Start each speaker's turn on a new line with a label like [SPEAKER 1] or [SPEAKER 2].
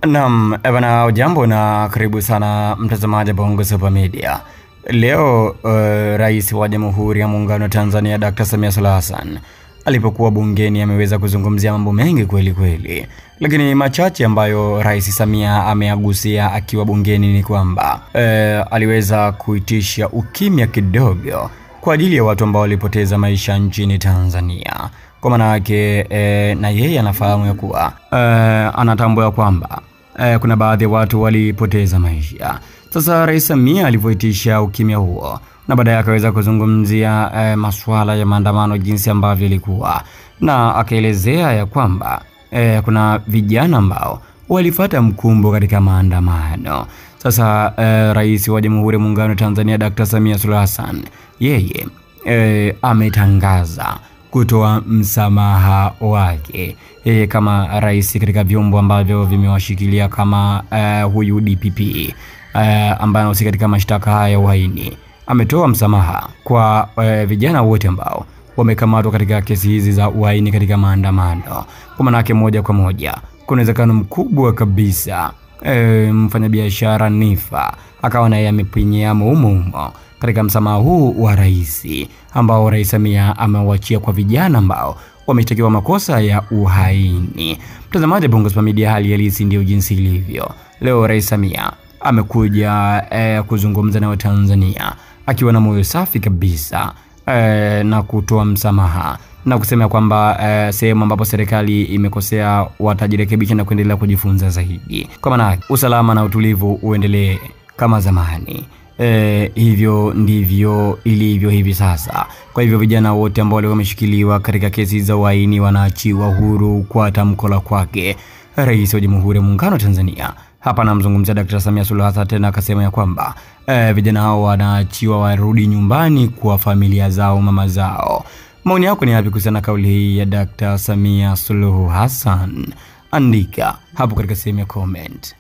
[SPEAKER 1] Naam, bwana ujambo na karibu sana mtazamaji Bongo Super Media. Leo Rais wa Jamhuri ya Muungano wa Tanzania Dr. Samia Suluhu Hassan alipokuwa bungeni ameweza kuzungumzia mambo mengi kweli kweli. Lakini machache ambayo Rais Samia ameagusia akiwa bungeni ni kwamba aliweza kuitisha ukimya kidogo kwa ajili ya watu ambao walipoteza maisha nchini Tanzania. Kwa maana yake na yeye anafahamu ya kuwa anatambua kwamba kuna baadhi ya watu walipoteza maisha. Sasa Rais Samia alivyoitisha ukimya huo na baadaye akaweza kuzungumzia masuala ya maandamano jinsi ambavyo ilikuwa, na akaelezea ya kwamba kuna vijana ambao walifuata mkumbo katika maandamano. Sasa Rais wa Jamhuri ya Muungano wa Tanzania Dr. Samia Suluhu Hassan yeye ametangaza kutoa msamaha wake kama rais katika vyombo ambavyo vimewashikilia kama huyu DPP ambaye anahusika katika mashtaka haya ya uhaini. Ametoa msamaha kwa vijana wote ambao wamekamatwa katika kesi hizi za uhaini katika maandamano. Kwa maana yake moja kwa moja kuna uwezekano mkubwa kabisa mfanyabiashara Nifa akawa naye amepinyia mumo katika msamaha huu wa rais ambao Rais Samia amewachia kwa vijana ambao wameshtakiwa makosa ya uhaini. Mtazamaji Bongo Super Media, hali halisi ndio jinsi ilivyo. Leo Rais Samia amekuja kuzungumza na Watanzania akiwa na moyo safi kabisa na kutoa msamaha na kusema kwamba sehemu ambapo serikali imekosea watajirekebisha na kuendelea kujifunza zaidi. Kwa maana usalama na utulivu uendelee kama zamani. Hivyo ndivyo ilivyo hivi sasa. Kwa hivyo vijana wote ambao wameshikiliwa katika kesi za uhaini wanaachiwa huru kwa tamko la kwake Rais wa Jamhuri ya Muungano wa Tanzania. Hapa namzungumzia Dr. Samia Suluhu Hassan, tena akasema ya kwamba vijana hao wanaachiwa warudi nyumbani kwa familia zao, mama zao. Maoni yako ni yapi kuhusiana na kauli hii ya Dr. Samia Suluhu Hassan? Andika hapo katika sehemu ya comment.